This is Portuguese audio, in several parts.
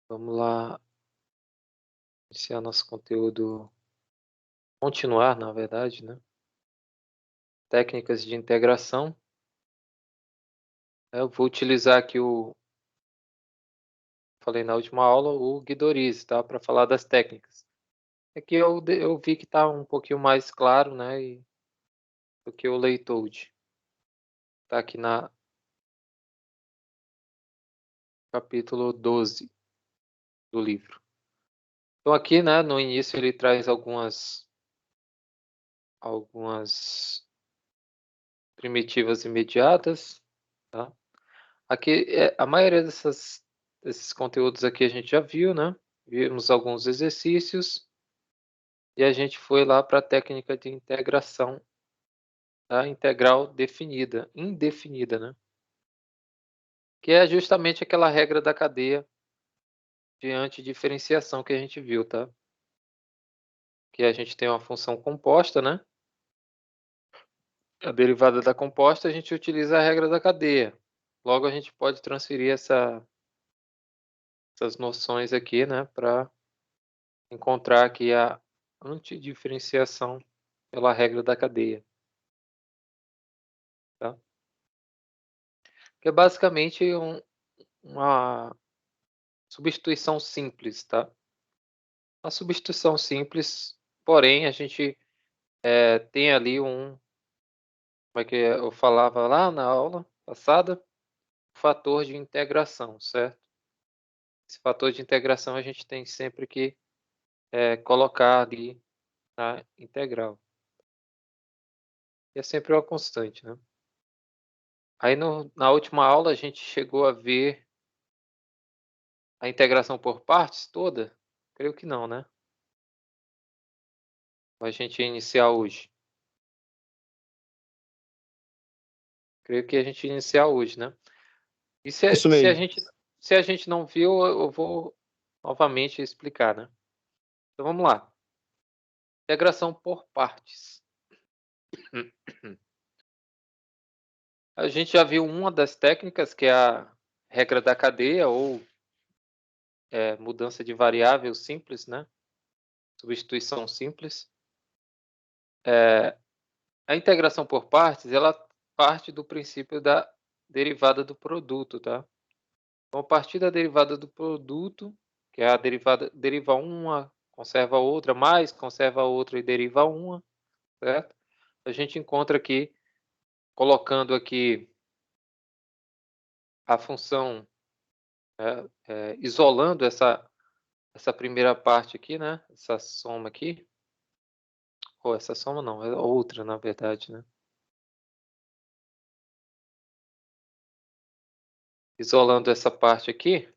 Vamos lá, iniciar nosso conteúdo, continuar, na verdade, né? Técnicas de integração. Eu vou utilizar aqui falei na última aula, o Guidorize, tá? Para falar das técnicas. Aqui eu vi que está um pouquinho mais claro, né? Do que o Leitold. Está aqui na capítulo 12 do livro. Então aqui, né, no início ele traz algumas primitivas imediatas, tá? Aqui, a maioria desses conteúdos aqui a gente já viu, né? Vimos alguns exercícios e a gente foi lá para a técnica de integração, tá? Integral indefinida, né? Que é justamente aquela regra da cadeia de antidiferenciação que a gente viu, tá? Que a gente tem uma função composta, né? A derivada da composta, a gente utiliza a regra da cadeia. Logo, a gente pode transferir essas noções aqui, né, para encontrar aqui a antidiferenciação pela regra da cadeia, tá? Que é basicamente uma substituição simples, tá? Uma substituição simples, porém a gente tem ali como é que eu falava lá na aula passada, fator de integração, certo? Esse fator de integração a gente tem sempre que colocar ali na integral. E é sempre uma constante, né? Aí na última aula a gente chegou a ver a integração por partes toda? Creio que não, né? A gente ia iniciar hoje. Creio que a gente ia iniciar hoje, né? E Isso se mesmo. a gente não viu, eu vou novamente explicar, né? Então vamos lá. Integração por partes. A gente já viu uma das técnicas, que é a regra da cadeia, ou mudança de variável simples, né? Substituição simples. A integração por partes, ela parte do princípio da derivada do produto, tá? Então, a partir da derivada do produto, que é a derivada, deriva uma, conserva outra, mais conserva outra e deriva uma, certo? A gente encontra aqui, colocando aqui a função, isolando essa primeira parte aqui, né? Essa soma aqui, ou essa soma não, é outra, na verdade, né? Isolando essa parte aqui,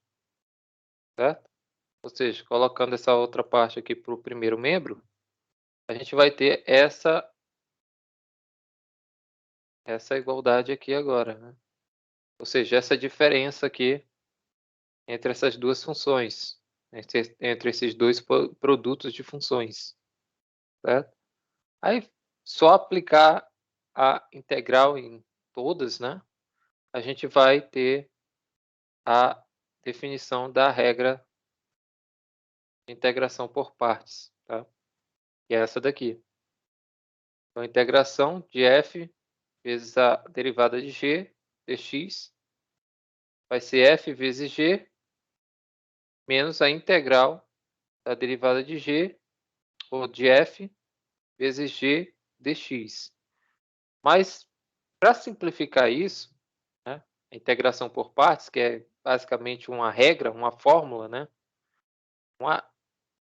certo? Ou seja, colocando essa outra parte aqui para o primeiro membro, a gente vai ter essa igualdade aqui agora, né? Ou seja, essa diferença aqui entre essas duas funções, entre esses dois produtos de funções, certo? Aí, só aplicar a integral em todas, né? A gente vai ter a definição da regra de integração por partes, tá? Que é essa daqui. Então, a integração de f vezes a derivada de g dx vai ser f vezes g menos a integral da derivada de g, ou de f, vezes g dx. Mas, para simplificar isso, né, a integração por partes, que é basicamente uma regra, uma fórmula, né?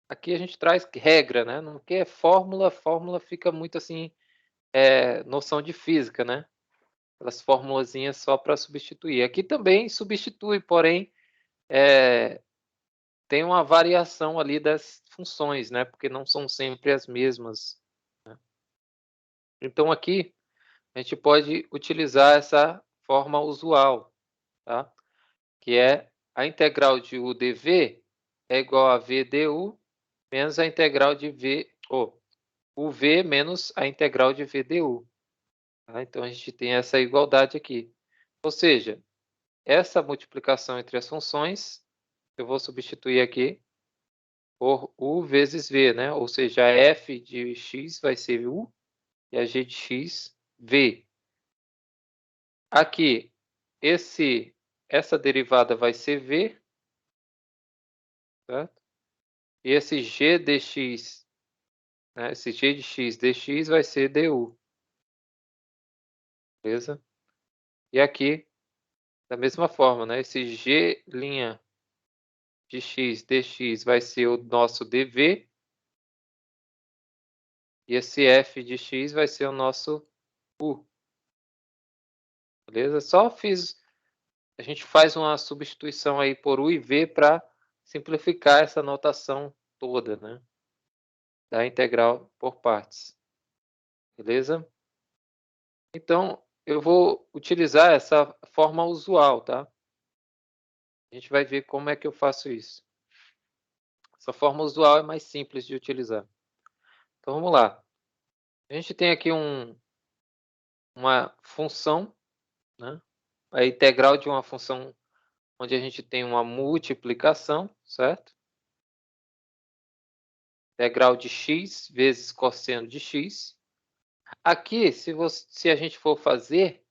Aqui a gente traz regra, né? Não que é fórmula, fórmula fica muito assim, noção de física, né? Aquelas formulazinhas só para substituir. Aqui também substitui, porém, tem uma variação ali das funções, né? Porque não são sempre as mesmas, né? Então, aqui, a gente pode utilizar essa forma usual, tá? Que é a integral de u dv é igual a v du menos a integral de v, uv menos a integral de v du. Tá? Então, a gente tem essa igualdade aqui. Ou seja, essa multiplicação entre as funções eu vou substituir aqui por U vezes V, né? Ou seja, a f de x vai ser U e a g de x, V. Aqui, essa derivada vai ser V, certo? E esse g dx, né? Esse g de x dx vai ser du, beleza? E aqui, da mesma forma, né? Esse g' de x dx vai ser o nosso dv, e esse f de x vai ser o nosso u, beleza? A gente faz uma substituição aí por u e v para simplificar essa notação toda, né? Da integral por partes, beleza? Então, eu vou utilizar essa forma usual, tá? A gente vai ver como é que eu faço isso. Essa forma usual é mais simples de utilizar. Então, vamos lá. A gente tem aqui uma função, né? A integral de uma função onde a gente tem uma multiplicação, certo? Integral de x vezes cosseno de x. Aqui, se a gente for fazer,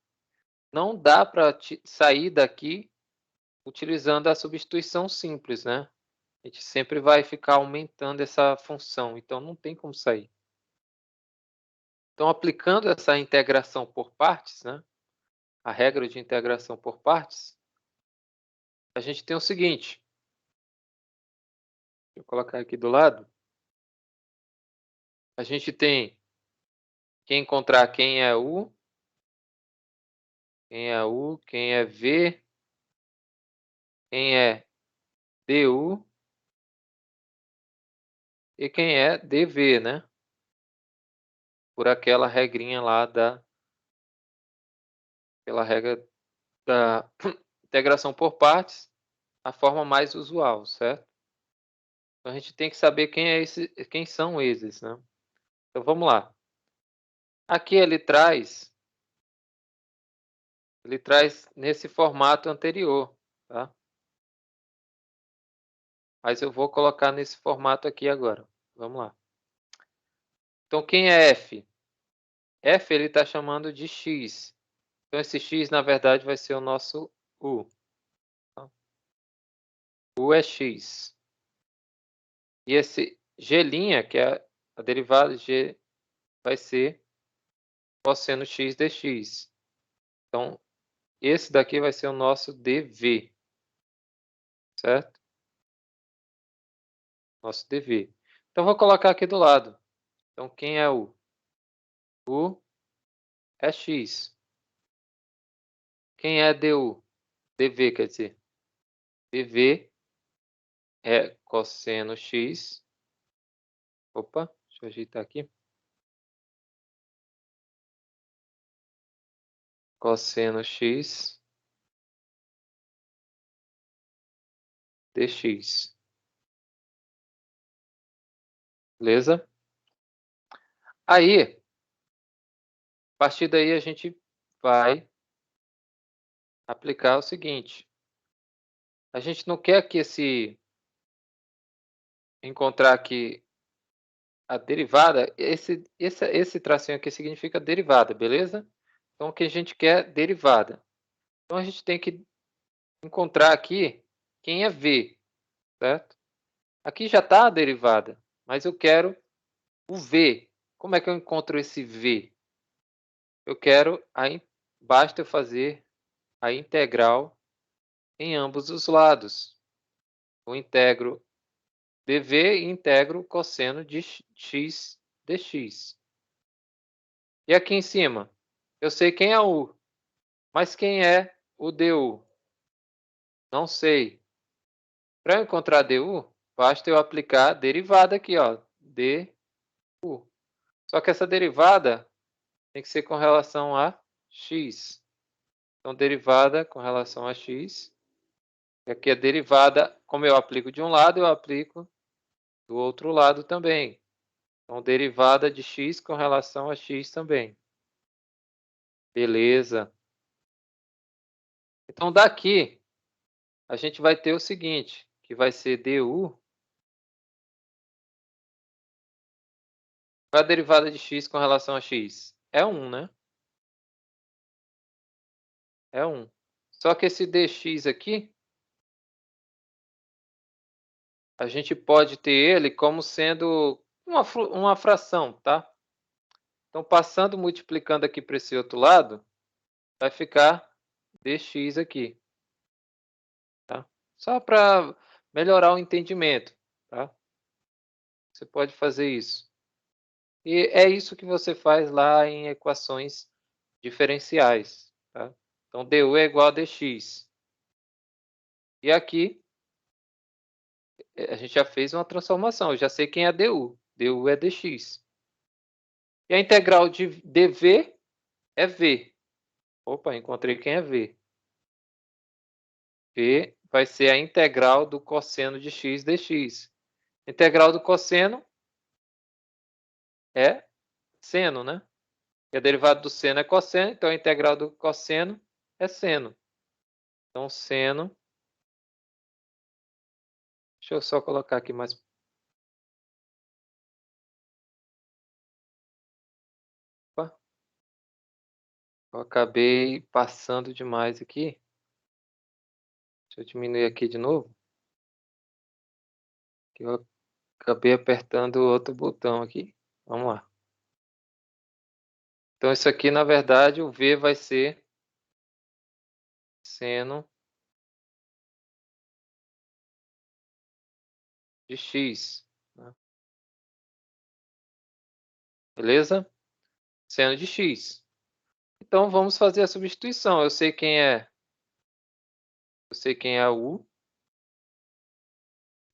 não dá para sair daqui utilizando a substituição simples, né? A gente sempre vai ficar aumentando essa função, então não tem como sair. Então, aplicando essa integração por partes, né? A regra de integração por partes, a gente tem o seguinte. Deixa eu colocar aqui do lado. A gente tem que encontrar quem é U, quem é V, quem é DU e quem é DV, né? Por aquela regrinha lá pela regra da integração por partes, a forma mais usual, certo? Então, a gente tem que saber quem são esses, né? Então, vamos lá. Aqui ele traz nesse formato anterior, tá? Mas eu vou colocar nesse formato aqui agora. Vamos lá. Então, quem é F? F ele está chamando de X. Então, esse X, na verdade, vai ser o nosso U. Tá? U é X. E esse G', que é a derivada de G, vai ser cosseno X dx. Então, esse daqui vai ser o nosso dv, certo? Nosso dv. Então, vou colocar aqui do lado. Então, quem é U? U é X. Quem é du? dv, quer dizer. dv é cosseno X. Opa, deixa eu ajeitar aqui. Cosseno X dx. Beleza? Aí, a partir daí, a gente vai aplicar o seguinte. A gente não quer que encontrar aqui a derivada, esse tracinho aqui significa derivada, beleza? Então, o que a gente quer? Derivada. Então, a gente tem que encontrar aqui quem é V, certo? Aqui já está a derivada, mas eu quero o V. Como é que eu encontro esse V? Eu quero, basta eu fazer a integral em ambos os lados. Eu integro dv e integro cosseno de x dx. E aqui em cima, eu sei quem é U, mas quem é o du? Não sei. Para eu encontrar du, basta eu aplicar a derivada aqui, ó, du. Só que essa derivada tem que ser com relação a x. Então, derivada com relação a x. E aqui a derivada, como eu aplico de um lado, eu aplico do outro lado também. Então, derivada de x com relação a x também. Beleza. Então, daqui, a gente vai ter o seguinte, que vai ser du. Qual é a derivada de x com relação a x? É 1, né? É 1. Só que esse dx aqui, a gente pode ter ele como sendo uma fração, tá? Então, passando, multiplicando aqui para esse outro lado, vai ficar dx aqui, tá? Só para melhorar o entendimento, tá? Você pode fazer isso. E é isso que você faz lá em equações diferenciais, tá? Então, du é igual a dx. E aqui, a gente já fez uma transformação. Eu já sei quem é du. Du é dx. E a integral de dv é v. Opa, encontrei quem é v. V vai ser a integral do cosseno de x dx. Integral do cosseno é seno, né? E a derivada do seno é cosseno, então a integral do cosseno é seno. Então, seno... Deixa eu só colocar aqui mais... Opa. Eu acabei passando demais aqui. Deixa eu diminuir aqui de novo. Que eu acabei apertando outro botão aqui. Vamos lá. Então, isso aqui, na verdade, o V vai ser seno de x. Né? Beleza? Seno de x. Então, vamos fazer a substituição. Eu sei quem é u.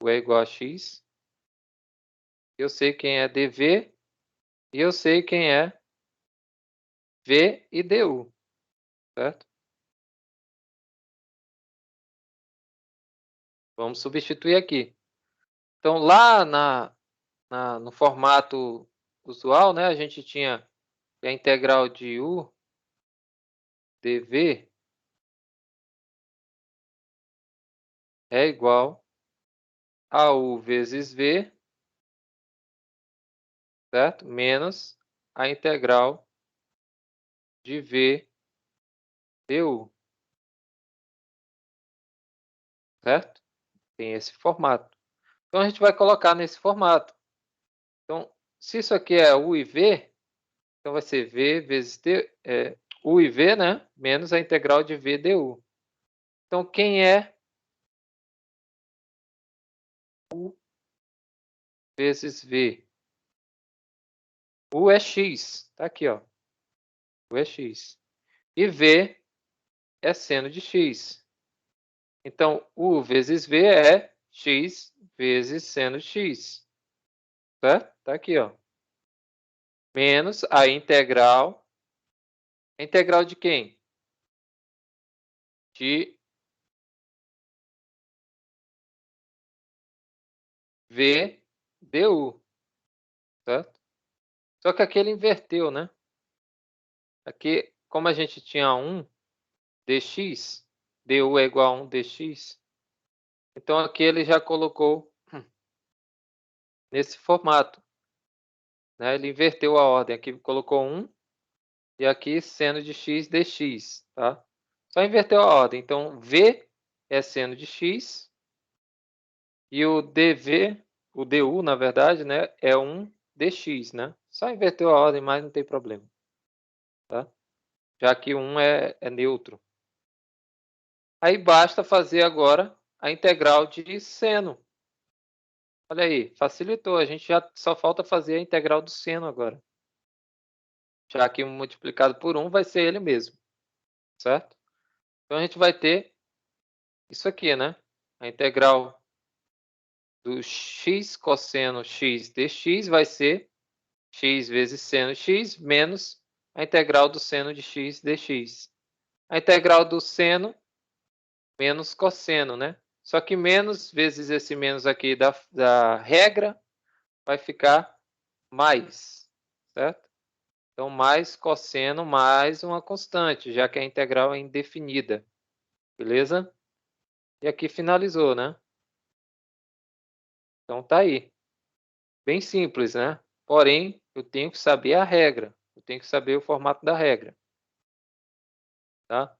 U é igual a x. Eu sei quem é dv. E eu sei quem é v e du. Certo? Vamos substituir aqui. Então, lá no formato usual, né, a gente tinha a integral de u dv é igual a u vezes v, certo? Menos a integral de v du, certo? Tem esse formato. Então, a gente vai colocar nesse formato. Então, se isso aqui é u e v, então vai ser v vezes u e v, né? Menos a integral de v du. Então, quem é u vezes v? U é x, tá aqui, ó. U é x. E v é seno de x. Então, u vezes v é x vezes seno de x. Certo? Tá aqui, ó. Menos a integral. A integral de quem? De v du. Certo? Só que aqui ele inverteu, né? Aqui, como a gente tinha 1 dx, du é igual a 1 dx, então aqui ele já colocou nesse formato. Né? Ele inverteu a ordem. Aqui colocou 1 e aqui seno de x dx. Tá? Só inverteu a ordem. Então, v é seno de x e o dv, o du, na verdade, né, é 1 dx. Né? Só inverteu a ordem, mas não tem problema. Tá? Já que 1 é neutro. Aí basta fazer agora a integral de seno. Olha aí, facilitou. A gente já só falta fazer a integral do seno agora. Já que 1 multiplicado por 1 vai ser ele mesmo. Certo? Então, a gente vai ter isso aqui, né? A integral do x cosseno x dx vai ser x vezes seno x menos a integral do seno de x dx. A integral do seno menos cosseno, né? Só que menos vezes esse menos aqui da regra vai ficar mais, certo? Então, mais cosseno mais uma constante, já que a integral é indefinida. Beleza? E aqui finalizou, né? Então tá aí. Bem simples, né? Porém, eu tenho que saber a regra. Eu tenho que saber o formato da regra. Tá?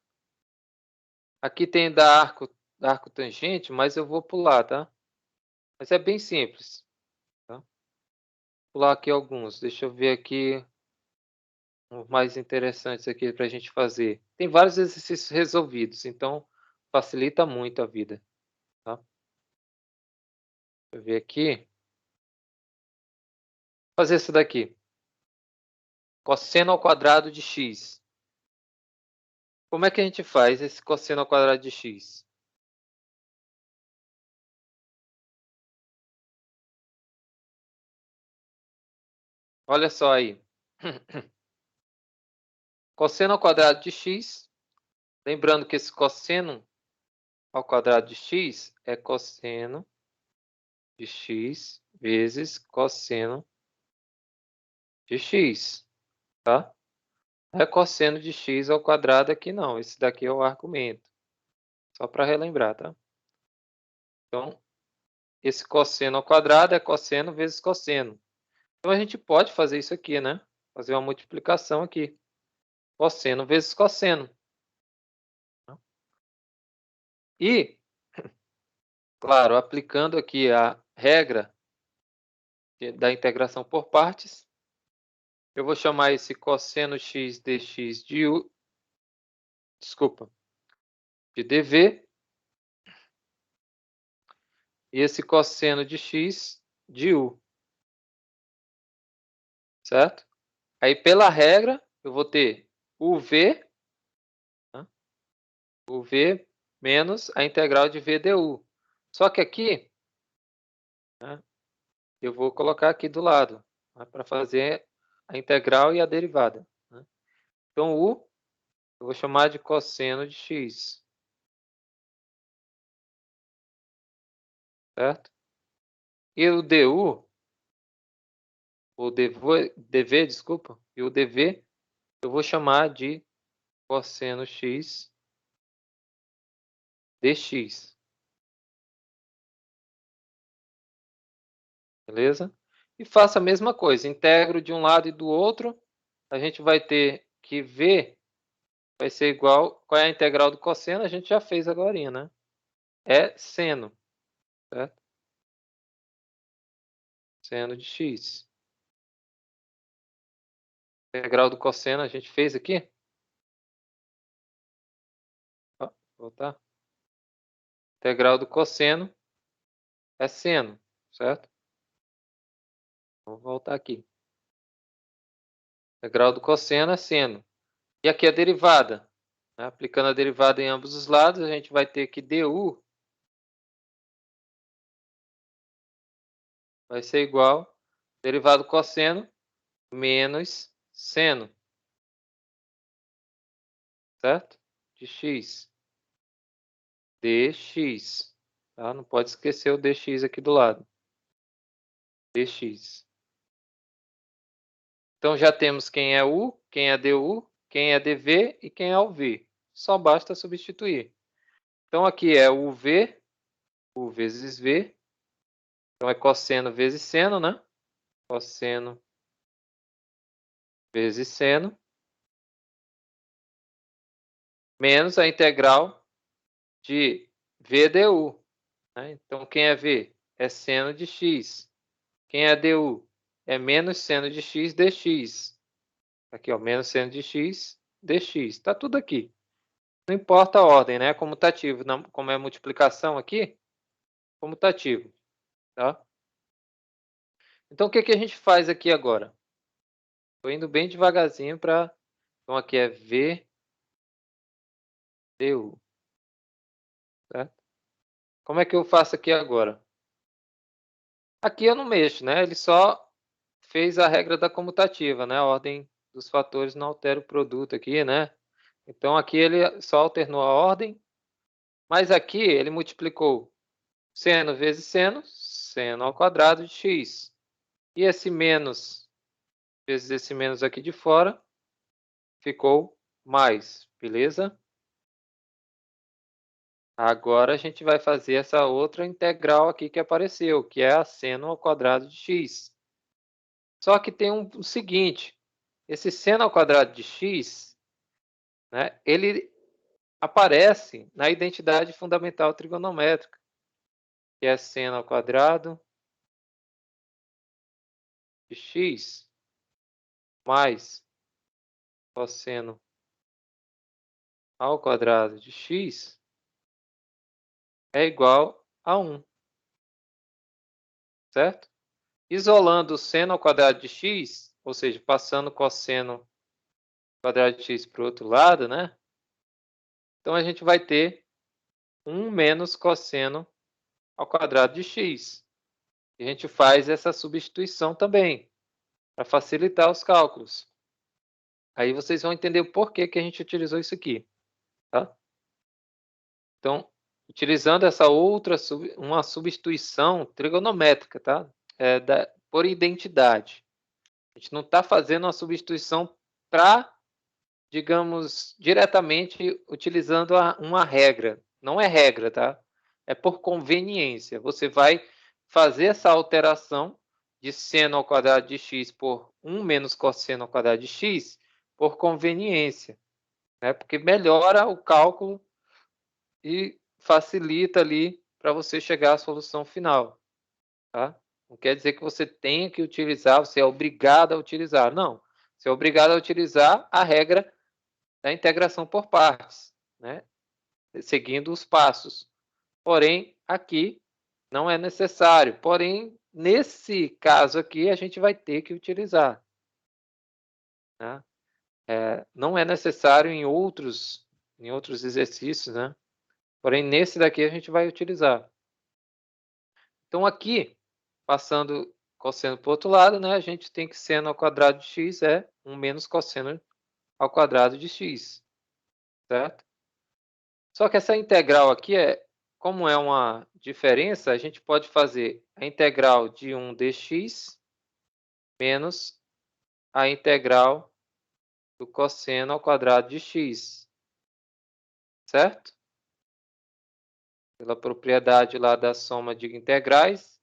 Aqui tem da arco tangente, mas eu vou pular, tá? Mas é bem simples. Tá? Vou pular aqui alguns. Deixa eu ver aqui os mais interessantes aqui para a gente fazer. Tem vários exercícios resolvidos, então facilita muito a vida. Tá? Deixa eu ver aqui. Vou fazer esse daqui. Cosseno ao quadrado de x. Como é que a gente faz esse cosseno ao quadrado de x? Olha só aí. Cosseno ao quadrado de x. Lembrando que esse cosseno ao quadrado de x é cosseno de x vezes cosseno de x, tá? Não é cosseno de x ao quadrado aqui não. Esse daqui é o argumento. Só para relembrar, tá? Então, esse cosseno ao quadrado é cosseno vezes cosseno. Então, a gente pode fazer isso aqui, né? Fazer uma multiplicação aqui. Cosseno vezes cosseno. E, claro, aplicando aqui a regra da integração por partes, eu vou chamar esse cosseno x dx de u, desculpa, de dv, e esse cosseno de x de u, certo? Aí, pela regra, eu vou ter uv, né? uv menos a integral de v du. Só que aqui, né, eu vou colocar aqui do lado, né, para fazer a integral e a derivada. Né? Então, u, eu vou chamar de cosseno de x, certo? E o du, o dv, desculpa, e o dv, eu vou chamar de cosseno x dx. Beleza? E faça a mesma coisa, integro de um lado e do outro, a gente vai ter que v vai ser igual, qual é a integral do cosseno? A gente já fez agora, né? É seno, certo? Seno de x. Integral do cosseno a gente fez aqui? Ó, voltar. Integral do cosseno é seno, certo? Vamos voltar aqui. Integral do cosseno é seno. E aqui a derivada. Né? Aplicando a derivada em ambos os lados, a gente vai ter que du vai ser igual derivado cosseno menos seno, certo? De x. Dx. Tá? Não pode esquecer o dx aqui do lado. Dx. Então, já temos quem é u, quem é du, quem é dv e quem é o v. Só basta substituir. Então, aqui é uv, u vezes v. Então, é cosseno vezes seno, né? Cosseno vezes seno. Menos a integral de v du. Né? Então, quem é v? É seno de x. Quem é du? É menos seno de x dx. Aqui, ó, menos seno de x dx. Está tudo aqui. Não importa a ordem, né? Comutativo. Não, como é multiplicação aqui, comutativo. Tá? Então, o que, que a gente faz aqui agora? Estou indo bem devagarzinho para... Então, aqui é v du. Certo? Como é que eu faço aqui agora? Aqui eu não mexo, né? Ele só fez a regra da comutativa, né? A ordem dos fatores não altera o produto aqui, né? Então, aqui ele só alternou a ordem, mas aqui ele multiplicou seno vezes seno, seno ao quadrado de x. E esse menos vezes esse menos aqui de fora ficou mais, beleza? Agora a gente vai fazer essa outra integral aqui que apareceu, que é a seno ao quadrado de x. Só que tem o seguinte, esse seno ao quadrado de x, né, ele aparece na identidade fundamental trigonométrica, que é seno ao quadrado de x mais cosseno ao quadrado de x é igual a 1, certo? Isolando o seno ao quadrado de x, ou seja, passando o cosseno ao quadrado de x para o outro lado, né? Então a gente vai ter 1 menos cosseno ao quadrado de x. E a gente faz essa substituição também, para facilitar os cálculos. Aí vocês vão entender o porquê que a gente utilizou isso aqui, tá? Então, utilizando essa outra, uma substituição trigonométrica, tá? Por identidade. A gente não está fazendo uma substituição para, digamos, diretamente utilizando uma regra. Não é regra, tá? É por conveniência. Você vai fazer essa alteração de seno ao quadrado de x por 1 menos cosseno ao quadrado de x por conveniência, né? Porque melhora o cálculo e facilita ali para você chegar à solução final, tá? Não quer dizer que você tenha que utilizar, você é obrigado a utilizar. Não, você é obrigado a utilizar a regra da integração por partes, né? Seguindo os passos. Porém, aqui não é necessário. Porém, nesse caso aqui, a gente vai ter que utilizar, né? Não é necessário em outros exercícios, né? Porém, nesse daqui a gente vai utilizar. Então, aqui, passando cosseno para o outro lado, né? A gente tem que seno ao quadrado de x é 1 menos cosseno ao quadrado de x, certo? Só que essa integral aqui, como é uma diferença, a gente pode fazer a integral de 1 dx menos a integral do cosseno ao quadrado de x, certo? Pela propriedade lá da soma de integrais,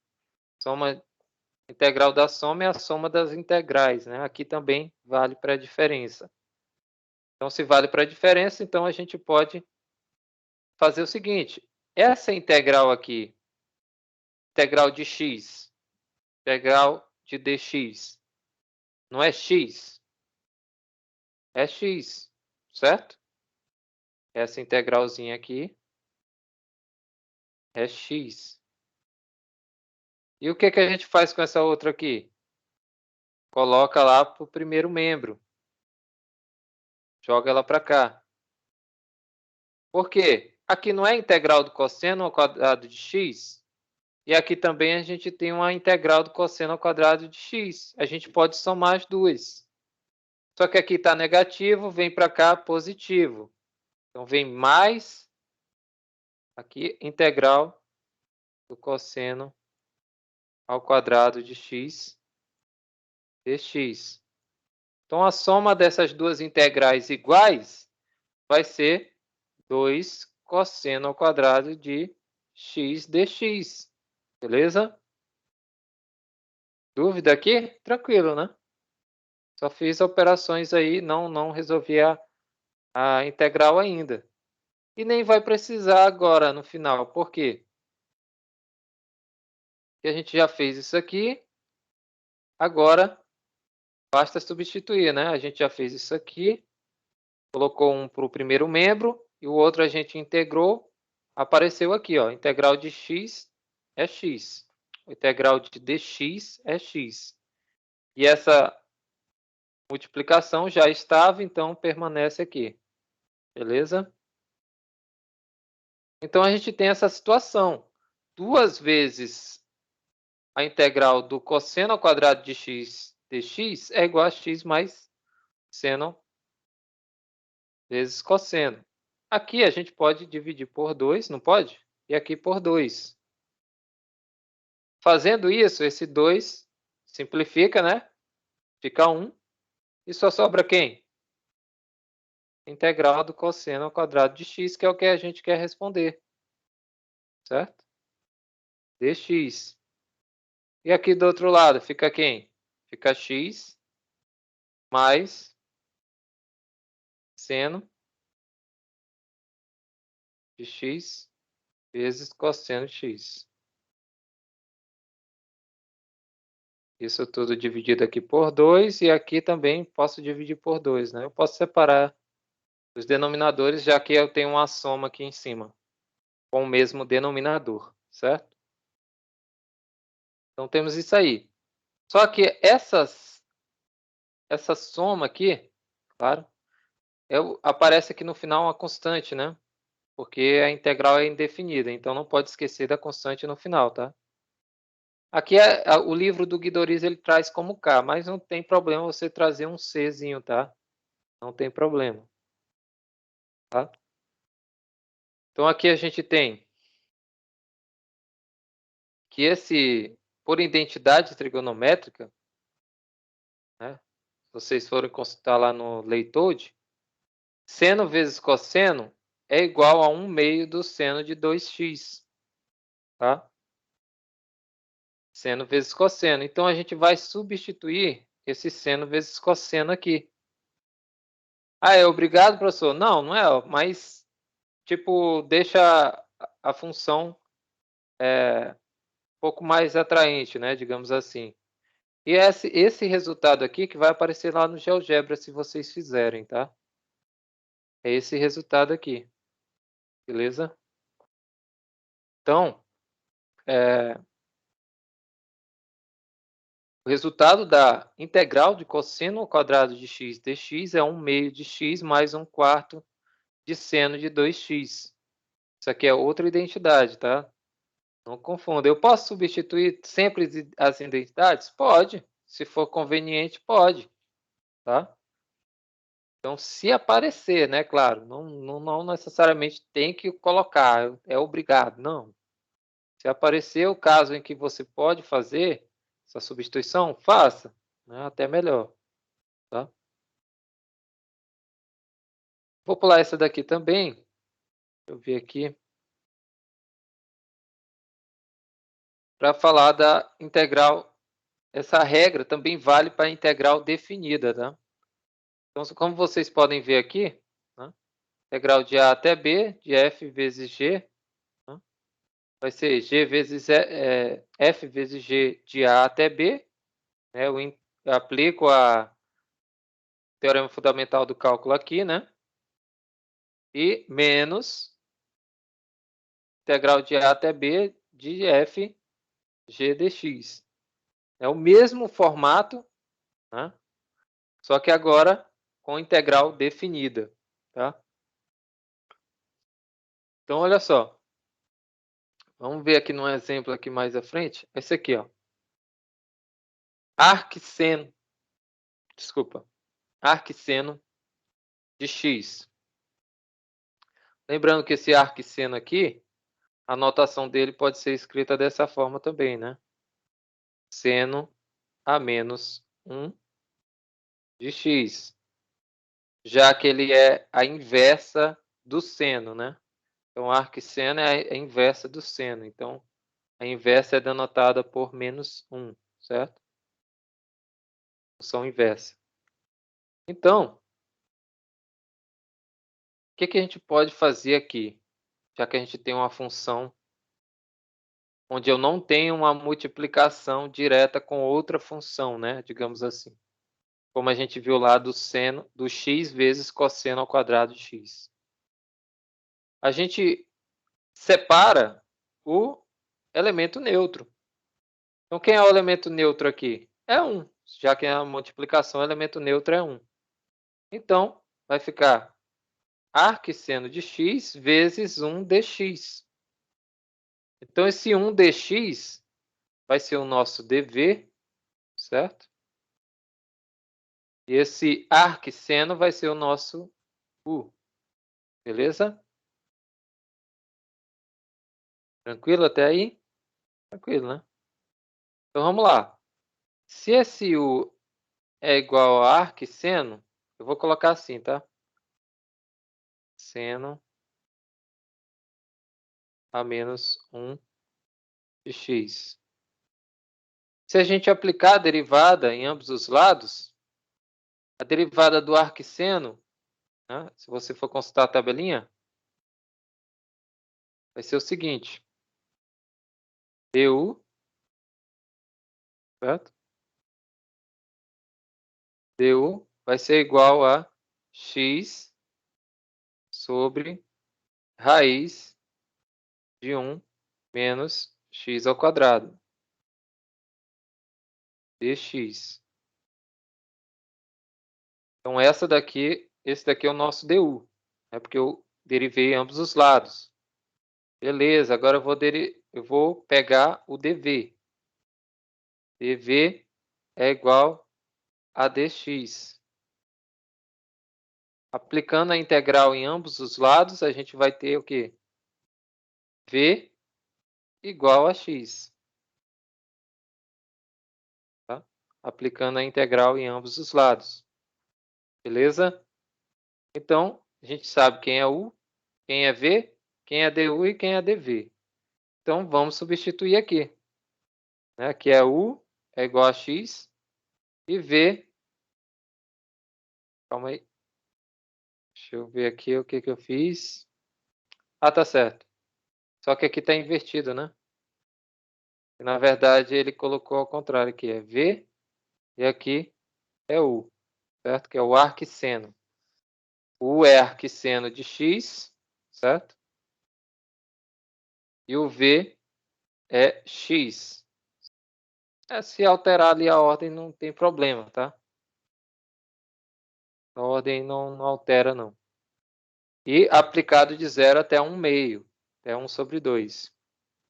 integral da soma é a soma das integrais, né? Aqui também vale para a diferença. Então, se vale para a diferença, então a gente pode fazer o seguinte, essa integral aqui, integral de x, integral de dx, não é x? É x, certo? Essa integralzinha aqui é x. E o que a gente faz com essa outra aqui? Coloca lá para o primeiro membro. Joga ela para cá. Por quê? Aqui não é integral do cosseno ao quadrado de x? E aqui também a gente tem uma integral do cosseno ao quadrado de x. A gente pode somar as duas. Só que aqui está negativo, vem para cá positivo. Então, vem mais aqui integral do cosseno ao quadrado de x dx. Então, a soma dessas duas integrais iguais vai ser 2 cosseno ao quadrado de x dx. Beleza? Dúvida aqui? Tranquilo, né? Só fiz operações aí, não resolvi a integral ainda. E nem vai precisar agora no final. Por quê? Porque a gente já fez isso aqui. Agora, basta substituir, né? A gente já fez isso aqui. Colocou um para o primeiro membro e o outro a gente integrou. Apareceu aqui, ó. Integral de x é x. O integral de dx é x. E essa multiplicação já estava, então permanece aqui. Beleza? Então, a gente tem essa situação. 2 vezes a integral do cosseno ao quadrado de x dx é igual a x mais seno vezes cosseno. Aqui a gente pode dividir por 2, não pode? E aqui por 2. Fazendo isso, esse 2 simplifica, né? Fica 1. E só sobra quem? Integral do cosseno ao quadrado de x, que é o que a gente quer responder. certo? Dx. E aqui do outro lado fica quem? Fica x mais seno de x vezes cosseno de x. Isso tudo dividido aqui por 2 e aqui também posso dividir por 2, né? Eu posso separar os denominadores, já que eu tenho uma soma aqui em cima, com o mesmo denominador, certo? Então temos isso aí. Só que essa soma aqui, claro, aparece aqui no final uma constante, né? Porque a integral é indefinida, então não pode esquecer da constante no final, tá? Aqui o livro do Guidoriz ele traz como K, mas não tem problema você trazer um Czinho, tá? Não tem problema, tá? Então aqui a gente tem que por identidade trigonométrica, né? Se vocês forem consultar lá no Leitode, seno vezes cosseno é igual a 1/2 do seno de 2x, tá? Seno vezes cosseno. Então, a gente vai substituir esse seno vezes cosseno aqui. Ah, é obrigado, professor? Não, não é, mas, tipo, deixa a função um pouco mais atraente, né? Digamos assim. E esse resultado aqui que vai aparecer lá no GeoGebra, se vocês fizerem, tá? É esse resultado aqui, beleza? Então, o resultado da integral de cosseno ao quadrado de x dx é 1/2 de x mais 1/4 de seno de 2x. Isso aqui é outra identidade, tá? Não confunda. Eu posso substituir sempre as identidades? Pode. Se for conveniente, pode, tá? Então, se aparecer, né? Claro, não necessariamente tem que colocar, é obrigado, não. Se aparecer o caso em que você pode fazer essa substituição, faça, né? Até melhor, tá? Vou pular essa daqui também. Deixa eu ver aqui. Para falar da integral, essa regra também vale para a integral definida, tá? Então, como vocês podem ver aqui, né? Integral de A até B, de F vezes G, né? Vai ser G vezes F vezes G de A até B, né? Eu aplico a teorema fundamental do cálculo aqui, né? E menos integral de A até B de F G dx. É o mesmo formato, né? Só que agora com integral definida, tá? Então, olha só. Vamos ver aqui num exemplo aqui mais à frente. Esse aqui, ó. Arcseno. Desculpa. Arcseno de x. Lembrando que esse arcseno aqui, a notação dele pode ser escrita dessa forma também, né? Seno a menos 1 de x. Já que ele é a inversa do seno, né? Então, arcseno é a inversa do seno. Então, a inversa é denotada por menos 1, certo? Função inversa. Então, o que a gente pode fazer aqui? Já que a gente tem uma função onde eu não tenho uma multiplicação direta com outra função, né? Digamos assim. Como a gente viu lá do seno do x vezes cosseno ao quadrado de x. A gente separa o elemento neutro. Então, quem é o elemento neutro aqui? É 1. Já que é a multiplicação, o elemento neutro é 1. Então, vai ficar arcseno de x vezes 1 dx. Então, esse 1 dx vai ser o nosso dv, certo? E esse arcseno vai ser o nosso u, beleza? Tranquilo até aí? Tranquilo, né? Então, vamos lá. Se esse u é igual a arcseno, eu vou colocar assim, tá? Seno a menos 1 de x. Se a gente aplicar a derivada em ambos os lados, a derivada do arquisseno, né, se você for consultar a tabelinha, vai ser o seguinte: du, certo? Du vai ser igual a x sobre raiz de 1 menos x ao quadrado, dx. Então, esse daqui é o nosso du, né, porque eu derivei ambos os lados. Beleza, agora eu vou pegar o dv. dv é igual a dx. Aplicando a integral em ambos os lados, a gente vai ter o quê? V igual a x. Tá? Aplicando a integral em ambos os lados. Beleza? Então, a gente sabe quem é u, quem é v, quem é du e quem é dv. Então, vamos substituir aqui. Né? Aqui é u é igual a x e v... Calma aí. Deixa eu ver aqui o que eu fiz. Ah, tá certo. Só que aqui está invertido, né? E, na verdade, ele colocou ao contrário aqui. É v e aqui é u. Certo? Que é o arquisseno. U é arquisseno de x, certo? E o v é x. Se alterar ali a ordem não tem problema, tá? A ordem não altera, não. E aplicado de 0 até 1 meio, até 1 sobre 2.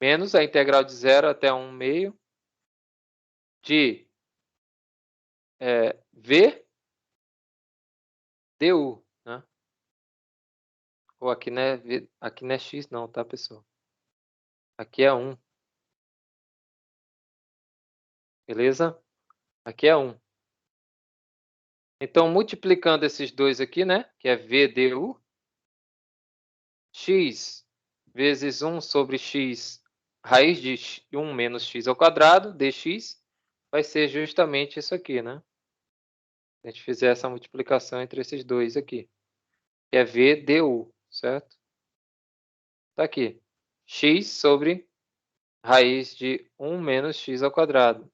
Menos a integral de 0 até 1 meio de v du, né? Ou aqui aqui não é x não, tá, pessoal? Aqui é 1. Beleza? Aqui é 1. Então, multiplicando esses dois aqui, né? Que é v du, x vezes 1 sobre x, raiz de 1 menos x ao quadrado, dx, vai ser justamente isso aqui, né? Se a gente fizer essa multiplicação entre esses dois aqui, que é v du, certo? Tá aqui. X sobre raiz de 1 menos x ao quadrado.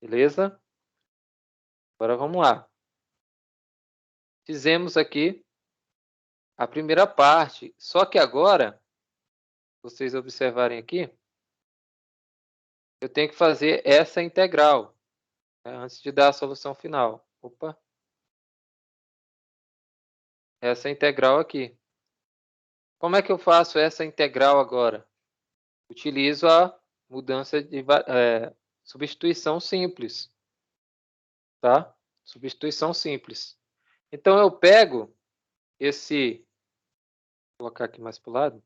Beleza? Agora vamos lá. Fizemos aqui a primeira parte, só que agora, vocês observarem aqui, eu tenho que fazer essa integral, né, antes de dar a solução final. Opa! Essa integral aqui. Como é que eu faço essa integral agora? Utilizo a mudança de substituição simples, tá? Substituição simples. Então, eu pego vou colocar aqui mais para o lado,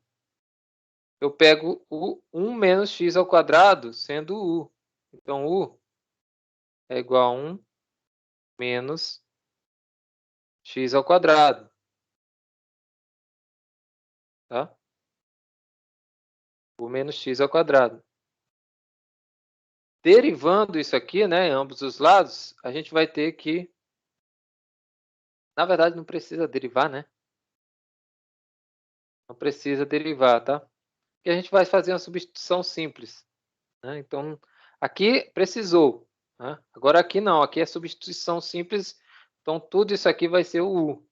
eu pego o 1 menos x ao quadrado sendo u. Então, u é igual a 1 menos x ao quadrado. Tá? U menos x ao quadrado. Derivando isso aqui, né, em ambos os lados, a gente vai ter que... Na verdade, não precisa derivar, né? Não precisa derivar, tá? Porque a gente vai fazer uma substituição simples. Né? Então, aqui precisou. Né? Agora aqui não, aqui é substituição simples. Então, tudo isso aqui vai ser o u.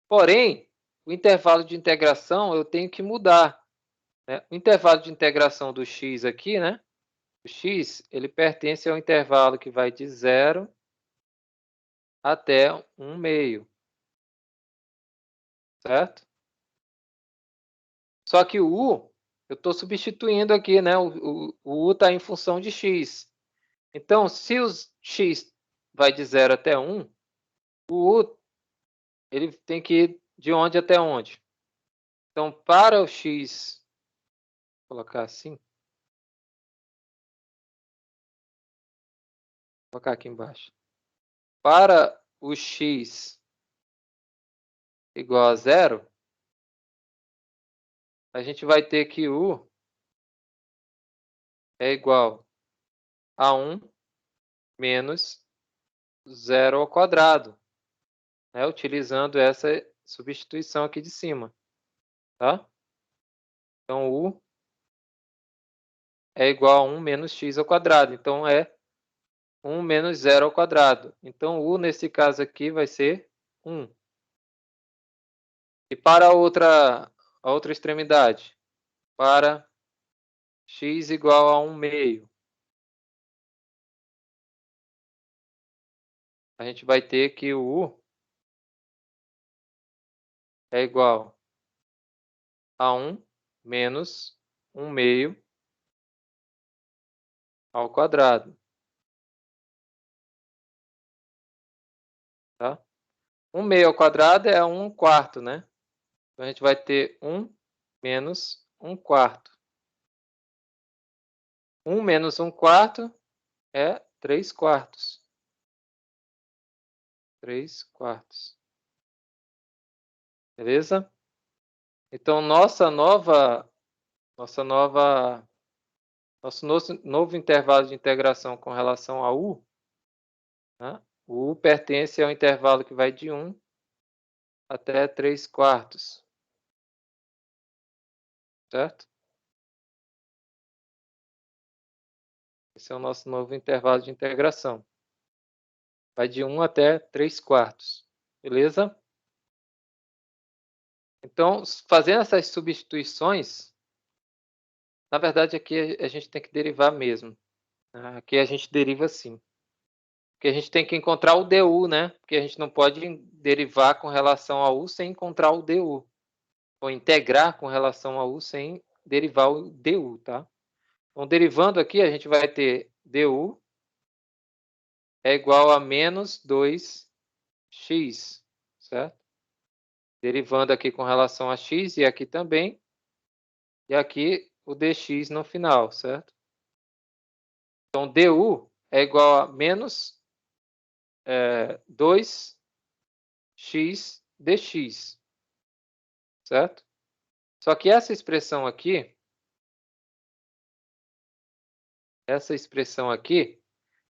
Porém, o intervalo de integração eu tenho que mudar. Né? O intervalo de integração do x aqui, né? O x, ele pertence ao intervalo que vai de 0 até 1 meio. Certo? Só que o u, eu estou substituindo aqui, né? O u está em função de x. Então, se o x vai de 0 até 1, o u ele tem que ir de onde até onde? Então, para o x, vou colocar assim, vou colocar aqui embaixo. Para o x igual a 0, a gente vai ter que u é igual a 1 menos 0 ao quadrado, né? Utilizando essa substituição aqui de cima, tá? Então, u é igual a 1 menos x ao quadrado. Então, é 1 menos 0 ao quadrado. Então, u, nesse caso aqui, vai ser 1. E para a outra extremidade, para x igual a 1 meio, a gente vai ter que o u é igual a 1 menos 1 meio ao quadrado. Tá? 1 meio ao quadrado é 1 quarto, né? Então, a gente vai ter 1 menos 1 quarto. 1 menos 1 quarto é 3 quartos. 3 quartos. Beleza? Então, nosso novo intervalo de integração com relação a u, né? O u pertence ao intervalo que vai de 1 até 3 quartos. Certo? Esse é o nosso novo intervalo de integração. Vai de 1 até 3 quartos. Beleza? Então, fazendo essas substituições, na verdade aqui a gente tem que derivar mesmo. Aqui a gente deriva assim. Porque a gente tem que encontrar o du, né? Porque a gente não pode derivar com relação a u sem encontrar o du. Ou integrar com relação a u sem derivar o du, tá? Então, derivando aqui, a gente vai ter du é igual a menos 2x, certo? Derivando aqui com relação a x e aqui também. E aqui o dx no final, certo? Então, du é igual a menos 2x dx, certo? Só que essa expressão aqui,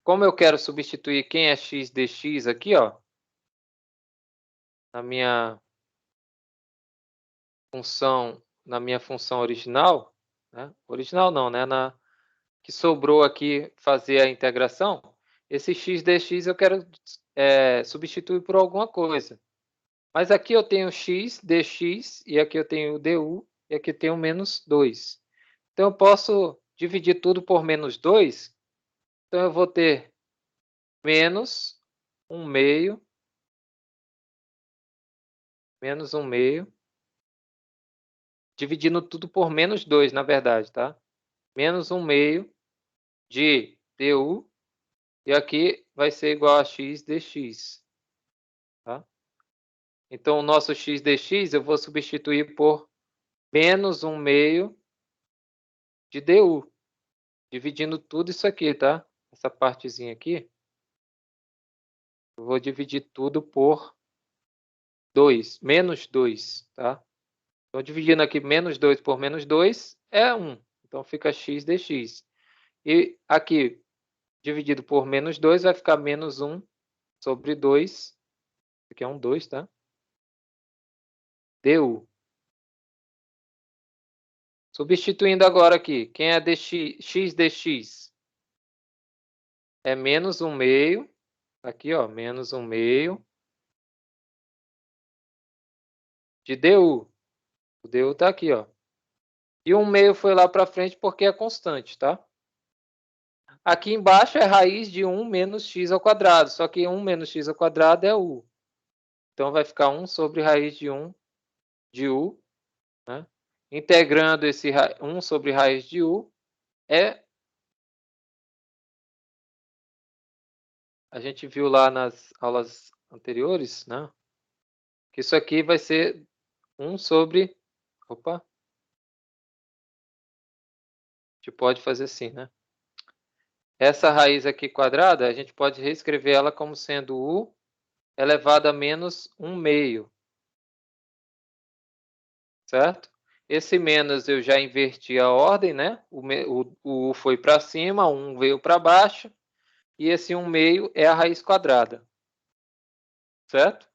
como eu quero substituir quem é x dx aqui, ó, na minha função original, né? Original não, né? Que sobrou aqui fazer a integração, esse x dx eu quero substituir por alguma coisa. Mas aqui eu tenho x dx, e aqui eu tenho du, e aqui eu tenho menos 2. Então, eu posso dividir tudo por menos 2. Então, eu vou ter menos 1 meio, dividindo tudo por menos 2, na verdade, tá? Menos 1 meio de du, e aqui vai ser igual a x dx. Tá? Então, o nosso x dx eu vou substituir por menos 1 meio de du, dividindo tudo isso aqui, tá? Essa partezinha aqui, eu vou dividir tudo por 2, menos 2, tá? Então, dividindo aqui menos 2 por menos 2 é 1. Então, fica x dx. E aqui, dividido por menos 2, vai ficar menos 1 sobre 2. Aqui é um 2, tá? Du. Substituindo agora aqui, quem é dx, x dx? É menos 1 meio. Aqui, ó, menos 1 meio de du. O du tá aqui, ó. E 1 meio foi lá para frente porque é constante, tá? Aqui embaixo é raiz de 1 menos x ao quadrado. Só que 1 menos x ao quadrado é u. Então, vai ficar 1 sobre raiz de 1 de u. Né? Integrando esse 1 sobre raiz de u, a gente viu lá nas aulas anteriores, né? Que isso aqui vai ser 1 sobre... Opa! A gente pode fazer assim, né? Essa raiz aqui quadrada, a gente pode reescrever ela como sendo u elevado a menos 1 meio. Certo? Esse menos eu já inverti a ordem, né? O U foi para cima, o 1 veio para baixo, e esse 1/2 é a raiz quadrada. Certo?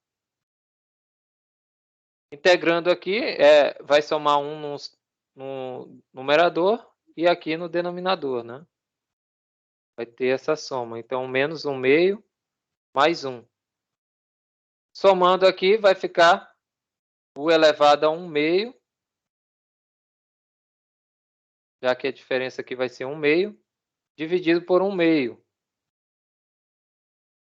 Integrando aqui, vai somar 1 no numerador e aqui no denominador, né? Vai ter essa soma. Então, menos 1/2 mais 1. Somando aqui, vai ficar U elevado a 1/2, já que a diferença aqui vai ser 1/2, dividido por 1/2.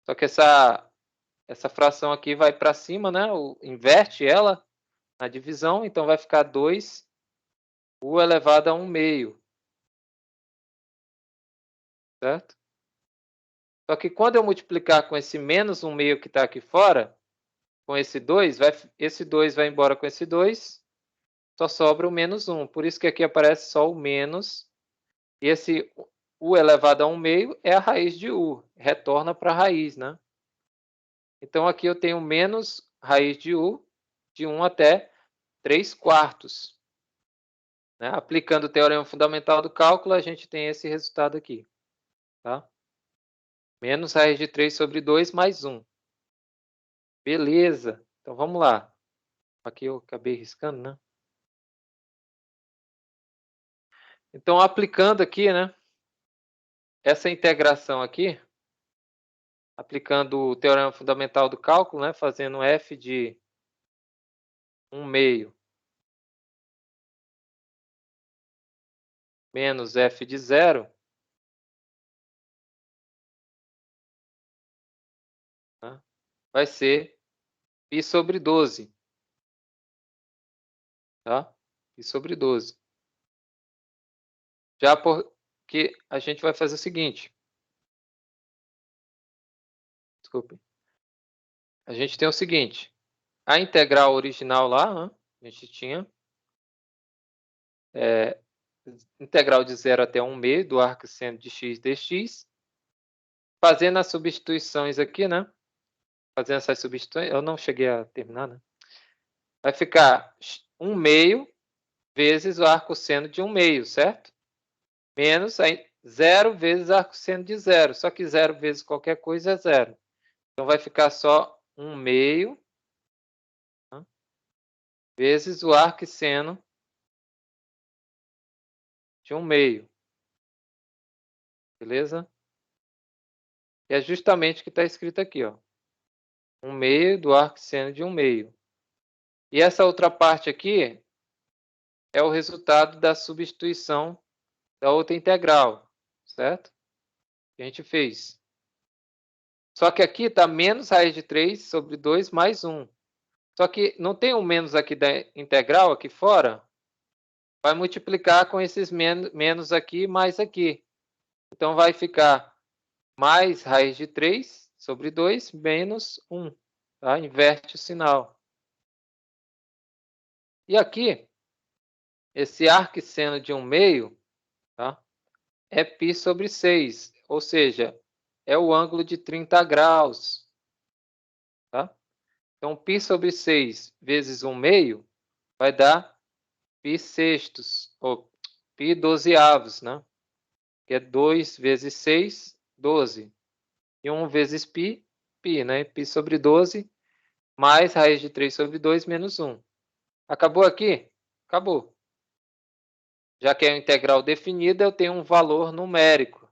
Só que essa fração aqui vai para cima, né? Inverte ela na divisão, então vai ficar 2 U elevado a 1/2. Certo? Só que quando eu multiplicar com esse menos 1/2 que está aqui fora, com esse 2, esse 2 vai embora com esse 2, só sobra o menos 1. Por isso que aqui aparece só o menos. E esse U elevado a 1/2 é a raiz de U. Retorna para a raiz, né? Então, aqui eu tenho menos raiz de U, de 1 até 3/4. Né? Aplicando o teorema fundamental do cálculo, a gente tem esse resultado aqui. Tá? Menos raiz de 3 sobre 2 mais 1. Beleza. Então, vamos lá. Aqui eu acabei riscando, né? Então, aplicando aqui, né? Essa integração aqui, aplicando o teorema fundamental do cálculo, né? Fazendo f de 1/2 menos f de 0, né? Vai ser π sobre 12. Tá? π sobre 12. Já porque a gente vai fazer o seguinte. Desculpe. A gente tem o seguinte. A integral original lá, né? A gente tinha integral de 0 até 1/2 do arco seno de x dx. Fazendo as substituições aqui, né? Fazendo essas substituições, eu não cheguei a terminar, né? Vai ficar 1/2 vezes o arco seno de 1/2, certo? Menos aí 0 vezes arco seno de 0. Só que 0 vezes qualquer coisa é 0. Então, vai ficar só 1/2, né? Vezes o arco seno de 1/2. Beleza? E é justamente o que está escrito aqui, ó. 1/2 do arco seno de 1/2. E essa outra parte aqui é o resultado da substituição da outra integral, certo? Que a gente fez. Só que aqui está menos raiz de 3 sobre 2 mais 1. Só que não tem um menos aqui da integral, aqui fora? Vai multiplicar com esses menos aqui mais aqui. Então, vai ficar mais raiz de 3 sobre 2 menos 1. Tá? Inverte o sinal. E aqui, esse arco seno de 1/2, tá? É π sobre 6. Ou seja, é o ângulo de 30 graus. Tá? Então, π sobre 6 vezes 1/2 vai dar π sextos, ou π dozeavos, né? Que é 2 vezes 6, 12. E 1 vezes π, π, né? π sobre 12, mais raiz de 3 sobre 2, menos 1. Acabou aqui? Acabou. Já que é uma integral definida, eu tenho um valor numérico.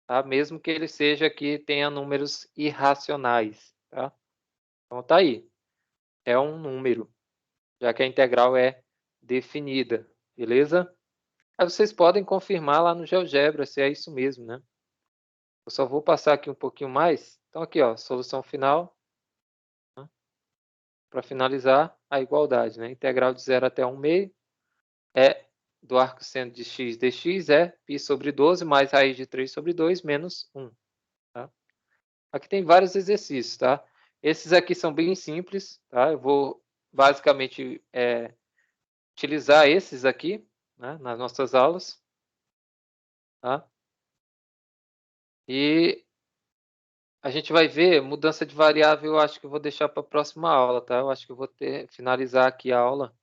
Tá? Mesmo que ele seja aqui, tenha números irracionais. Tá? Então, tá aí. É um número, já que a integral é definida. Beleza? Aí vocês podem confirmar lá no GeoGebra se é isso mesmo, né? Eu só vou passar aqui um pouquinho mais. Então, aqui, ó, solução final. Né? Para finalizar, a igualdade, né? Integral de 0 até 1/2 é do arco seno de x dx é π sobre 12 mais raiz de 3 sobre 2 menos 1. Tá? Aqui tem vários exercícios, tá? Esses aqui são bem simples, tá? Eu vou basicamente utilizar esses aqui, né, nas nossas aulas. Tá? E a gente vai ver mudança de variável, eu acho que eu vou deixar para a próxima aula, tá? Eu acho que eu vou finalizar aqui a aula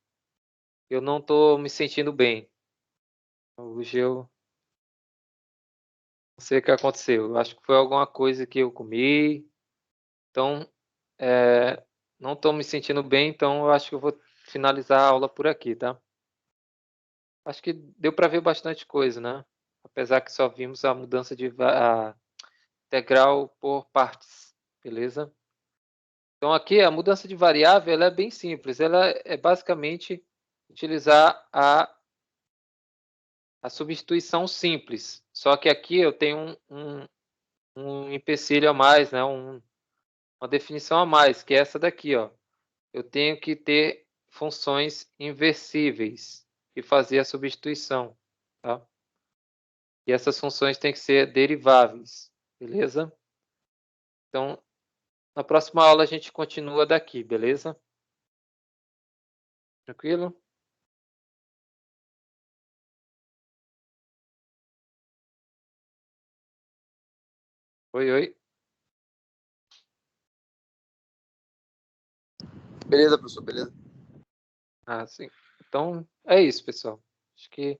eu não estou me sentindo bem. Hoje eu não sei o que aconteceu. Eu acho que foi alguma coisa que eu comi. Então, não estou me sentindo bem, então eu acho que eu vou finalizar a aula por aqui, tá? Acho que deu para ver bastante coisa, né? Apesar que só vimos a mudança de a integral por partes, beleza? Então aqui a mudança de variável ela é bem simples, ela é basicamente utilizar a substituição simples. Só que aqui eu tenho um empecilho a mais, né? Uma definição a mais, que é essa daqui, ó. Eu tenho que ter funções inversíveis e fazer a substituição, tá? E essas funções têm que ser deriváveis, beleza? Então, na próxima aula a gente continua daqui, beleza? Tranquilo? Oi, oi. Beleza, professor, beleza. Ah, sim. Então, é isso, pessoal. Acho que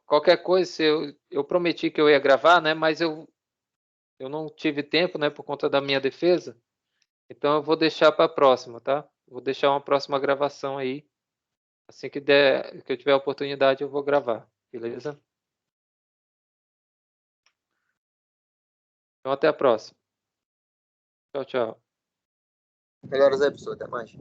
qualquer coisa, se eu prometi que eu ia gravar, né? Mas eu não tive tempo, né? Por conta da minha defesa. Então, eu vou deixar para a próxima, tá? Vou deixar uma próxima gravação aí. Assim que eu tiver a oportunidade, eu vou gravar, beleza? Então, até a próxima. Tchau, tchau. Melhoras aí, professor. Até mais.